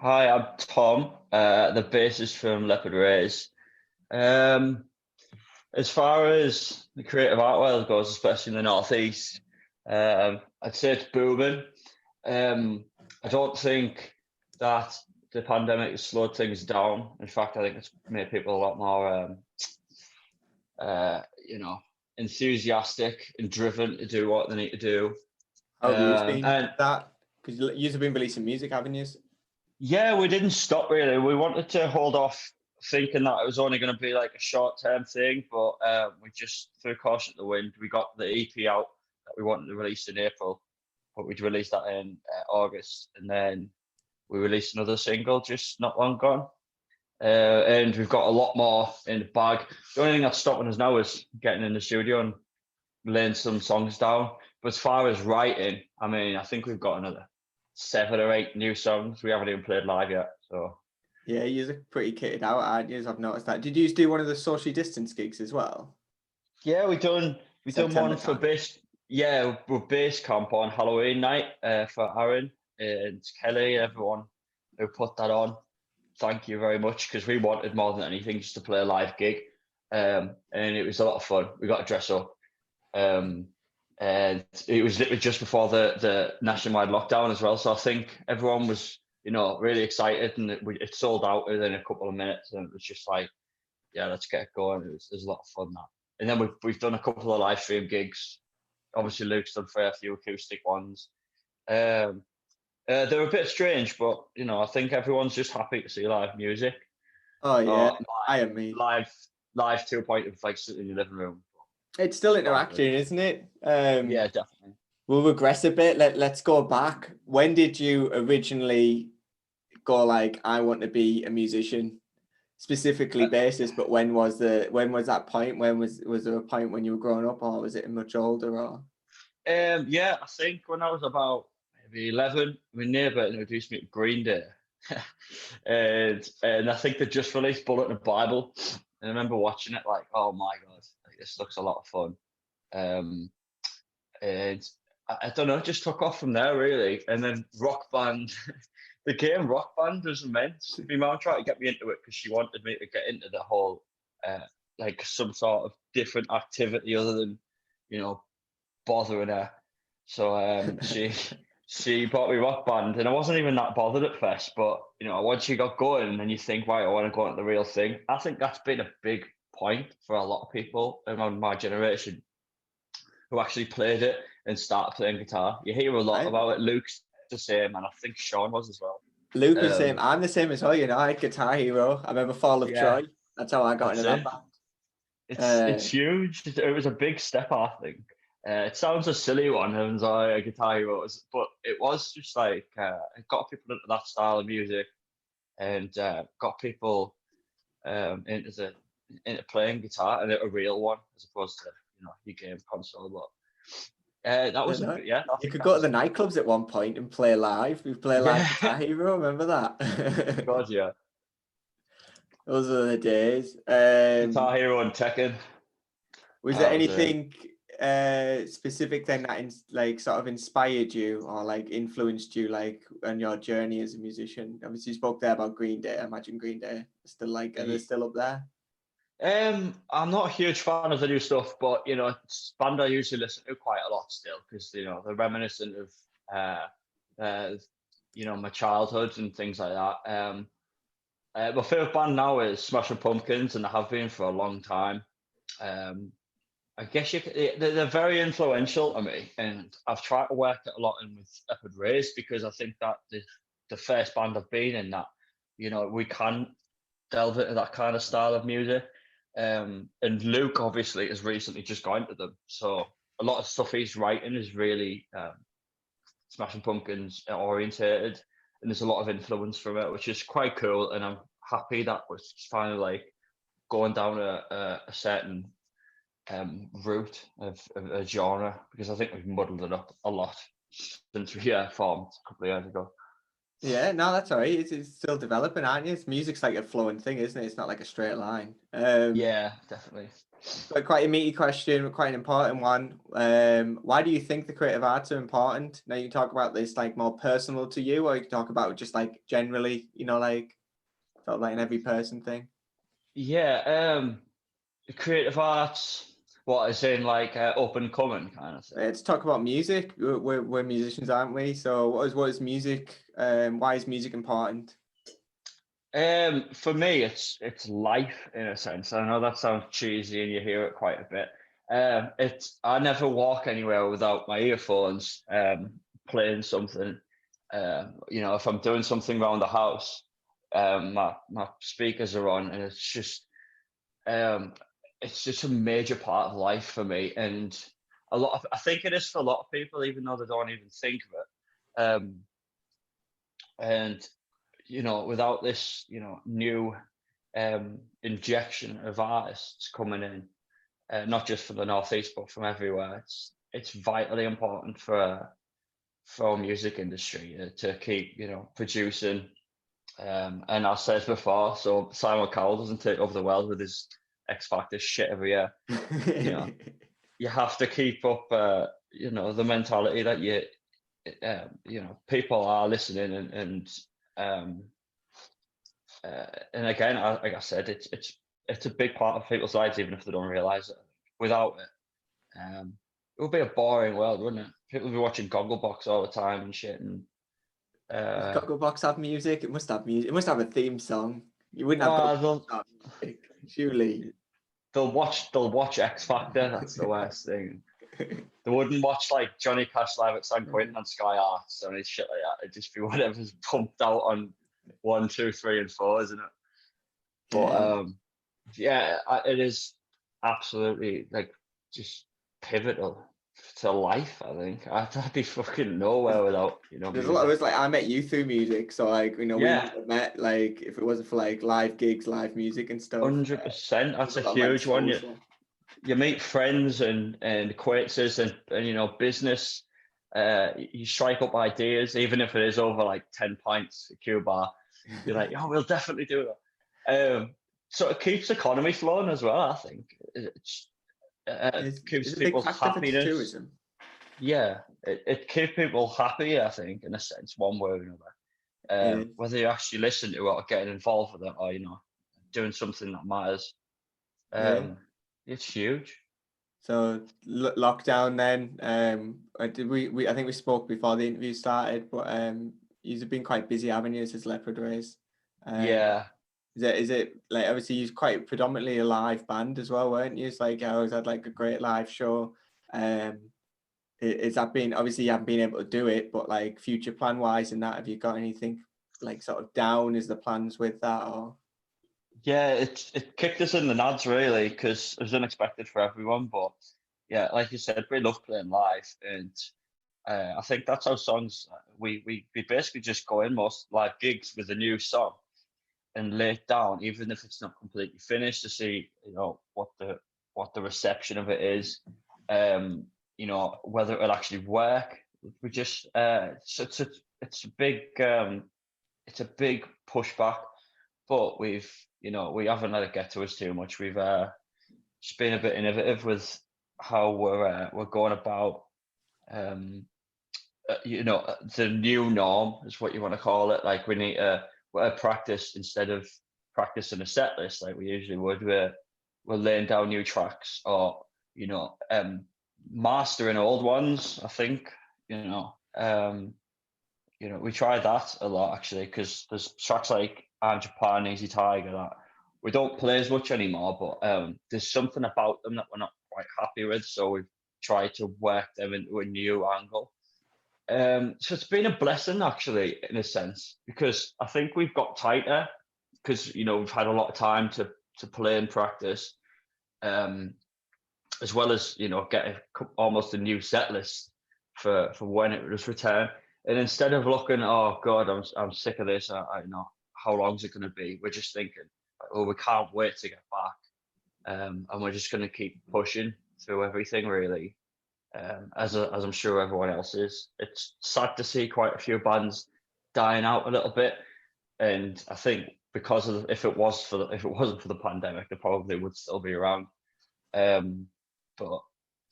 Hi, I'm Tom, the bassist from Leopard Rays. Um, as far as the creative art world goes, especially in the Northeast, I'd say it's booming. Um, I don't think that the pandemic has slowed things down. In fact, I think it's made people a lot more, uh, you know, enthusiastic and driven to do what they need to do. How have you been And with that? Because you've been releasing music, haven't you? Yeah, we didn't stop really. We wanted to hold off thinking that it was only going to be like a short-term thing, but we just threw caution to the wind. We got the EP out that we wanted to release in April, but we'd released that in August, and then we released another single just not long gone. And we've got a lot more in the bag. The only thing that's stopping us now is getting in the studio and laying some songs down. But as far as writing, I mean, I think we've got another 7 or 8 new songs we haven't even played live yet. So Yeah, you're pretty kitted out, aren't you? I've noticed that. Did you do one of the socially distance gigs as well? yeah, we done September one for time. bass. Yeah, with bass camp on Halloween night for Aaron and Kelly, everyone who put that on. Thank you very much because we wanted more than anything just to play a live gig, and it was a lot of fun. We got to dress up, um, and it was literally just before the nationwide lockdown as well. So I think everyone was really excited, and it sold out within a couple of minutes, and it was just like, yeah, let's get it going. It was a lot of fun that. And then we've done a couple of live stream gigs. Obviously, Luke's done for a few acoustic ones. Um, they're a bit strange, but I think everyone's just happy to see live music Oh yeah, or I am me. live live to a point of like sitting in your living room. It's still It's all good. interaction, isn't it? Yeah, definitely. We'll regress a bit. Let's go back. When did you originally go like, I want to be a musician? Specifically bassist, but when was that point? Was there a point when you were growing up, or was it much older? Or Yeah, I think when I was about maybe 11, my neighbour introduced me to Green Day. and I think they just released Bullet in the Bible. And I remember watching it like, oh my God, like, this looks a lot of fun. Um, and I don't know, it just took off from there really. And then Rock Band, the game Rock Band was immense. My mum tried to get me into it because she wanted me to get into the whole, uh, like some sort of different activity other than, you know, bothering her. So she bought me Rock Band, and I wasn't even that bothered at first. But once you got going, and then you think, right, I want to go into the real thing. I think that's been a big point for a lot of people around my generation who actually played it and started playing guitar. You hear a lot right? about it. Luke's the same, and I think Sean was as well. Luke was the same. Um, I'm the same as well. I had Guitar Hero. I remember Fall of yeah, Troy. That's how I got that's into that it. band. It's huge. It was a big step, I think. It sounds a silly one, having a guitar hero, but it was just like it got people into that style of music and got people into into playing guitar and a real one as opposed to your game console. But that I was don't know. yeah. I You think could that go to was the nightclubs at one point and play live. We play live yeah. Guitar Hero. Remember that? God, yeah. Those are the days. Guitar Hero and Tekken. Was there That was it. anything specific then that like sort of inspired you or like influenced you like on your journey as a musician? Obviously, you spoke there about Green Day. I imagine Green Day are still are they still up there? I'm not a huge fan of the new stuff, but it's a band I usually listen to quite a lot still because they're reminiscent of uh, my childhood and things like that. My favorite band now is Smashing Pumpkins, and they have been for a long time. Um, I guess they're very influential to me, and I've tried to work it a lot in with Leopard Rays because I think that the first band I've been in that we can delve into that kind of style of music. And Luke obviously has recently just got into them, so a lot of stuff he's writing is really Smashing Pumpkins orientated, and there's a lot of influence from it, which is quite cool. And I'm happy that we're finally like going down a certain route of a genre because I think we've muddled it up a lot since we formed a couple of years ago. Yeah, no, that's all right. It's still developing, aren't you? Music's like a flowing thing, isn't it? It's not like a straight line. Yeah, definitely. But quite a meaty question, quite an important one. Why do you think the creative arts are important? Now you can talk about this like more personal to you, or you can talk about just like generally, like sort of like an every person thing. Yeah, creative arts, what is in like up and coming kind of thing. Let's talk about music. We're musicians, aren't we? So what is music? Why is music important? For me, it's life in a sense. I know that sounds cheesy, and you hear it quite a bit. It's I never walk anywhere without my earphones, playing something. If I'm doing something around the house, my speakers are on, and um, it's just a major part of life for me. And I think it is for a lot of people, even though they don't even think of it. And without this, new injection of artists coming in, not just from the northeast but from everywhere, it's vitally important for our music industry to keep producing. And I said before, so Simon Cowell doesn't take over the world with his X Factor shit every year. You know, you have to keep up. The mentality that people are listening, um, and again, like I said, it's a big part of people's lives, even if they don't realize it. Without it, it would be a boring world, wouldn't it? People would be watching Gogglebox all the time and shit. And Does Gogglebox have music? It must have music. It must have a theme song. You wouldn't have well, Gogglebox without music, surely. they'll watch X Factor. That's the worst thing. They wouldn't watch like Johnny Cash live at San Quentin on Sky Arts or any shit like that. It'd just be whatever's pumped out on 1, 2, 3, and 4, isn't it? But Yeah. yeah, it is absolutely like just pivotal to life. I think I'd be fucking nowhere without There's a lot of music. us like I met you through music, so like we Yeah, wouldn't have met like if it wasn't for like live gigs, live music and stuff. 100%. There's That's a a lot of like huge one. You social. you meet friends and acquaintances and business. You strike up ideas, even if it is over like 10 pints at Cuba. You're like, oh, we'll definitely do that. So it keeps the economy flowing as well. I think it keeps Is a big people's factor for happiness. tourism. Yeah, it keeps people happy. I think, in a sense, one way or another. Yeah. Whether you actually listen to it or getting involved with it, or doing something that matters. Yeah. Um, it's huge. So lockdown then. Did we I think we spoke before the interview started, but you've been quite busy, haven't you, since Leopard Race? Um, Yeah, is it like obviously you're quite predominantly a live band as well, weren't you? It's like I always had like a great live show. Um, is that been obviously you haven't been able to do it, but like future plan wise and that, have you got anything like sort of down? Is the plans with that or? yeah, it kicked us in the nads really because it was unexpected for everyone. But yeah, like you said, we love playing live, and I think that's how songs we basically just go in most live gigs with a new song and lay it down, even if it's not completely finished, to see what the reception of it is, whether it'll actually work. We just it's a big it's a big pushback, but we haven't let it get to us too much. We've just been a bit innovative with how we're going about the new norm is what you want to call it. Like we need practice instead of practicing a set list like we usually would. We're laying down new tracks or mastering old ones. I think we try that a lot actually because there's tracks like I'm Japan, Easy Tiger that we don't play as much anymore, but there's something about them that we're not quite happy with, so we've tried to work them into a new angle. So it's been a blessing actually, in a sense, because I think we've got tighter because we've had a lot of time to play and practice, um, as well as get almost a new set list for when it was returned. And instead of looking, oh God, I'm sick of this. I how long's it going to be? We're just thinking, oh, we can't wait to get back, and we're just going to keep pushing through everything really, as I'm sure everyone else is. It's sad to see quite a few bands dying out a little bit, and I think because of if it wasn't for the pandemic, they probably would still be around. But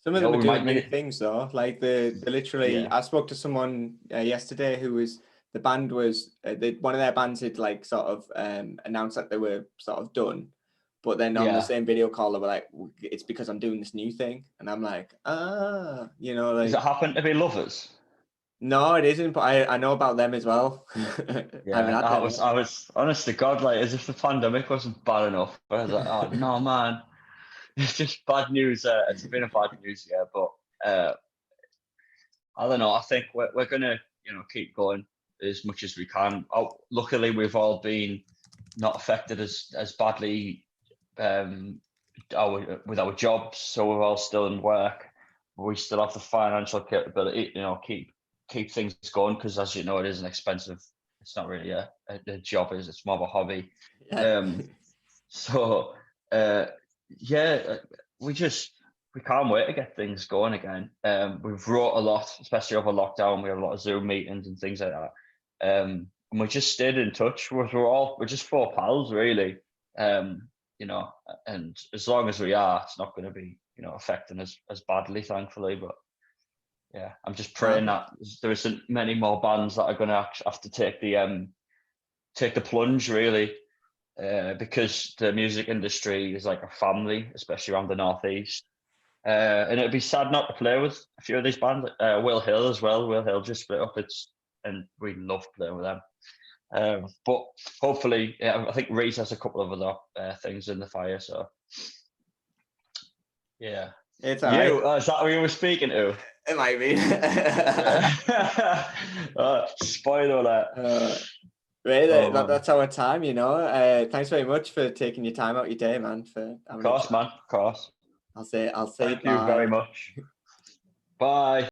Some you of know, them are we doing might new need, things though. Like the literally, yeah, I spoke to someone yesterday who was the band was one of their bands had like sort of announced that they were sort of done, but then on the yeah. same video call they were like, "It's because I'm doing this new thing," and I'm like, you know, Does it like happen to be Lovers? no, it isn't. But I know about them as well. I haven't Yeah, had them yet. I was honest to God, like as if the pandemic wasn't bad enough. But I was like, oh no, man, it's just bad news. It's been a bad news, yeah. But I don't know. I think we're gonna, keep going as much as we can. Oh, luckily, we've all been not affected as badly with our jobs, so we're all still in work. We still have the financial capability, keep things going because, as you know, it is an expensive. It's not really a job, is it's more of a hobby. Yeah. Um, so yeah, we can't wait to get things going again. We've wrote a lot, especially over lockdown. We have a lot of Zoom meetings and things like that. And we just stayed in touch. We're just four pals, really. And as long as we are, it's not going to be, affecting us as badly, thankfully. But yeah, I'm just praying that there isn't many more bands that are going to have to take the plunge, really, because the music industry is like a family, especially around the northeast. And it'd be sad not to play with a few of these bands. Will Hill as well. Will Hill just split up. And we love playing with them. But hopefully, yeah, I think Reese has a couple of other things in the fire. So yeah, It's all right. is that who you were speaking to? It might be. Spoiler alert. Right, Oh man. that's our time, you know. Thanks very much for taking your time out your day, man. For Of having a course, chat. man. Of course. I'll say Thank you very bye. much. Bye.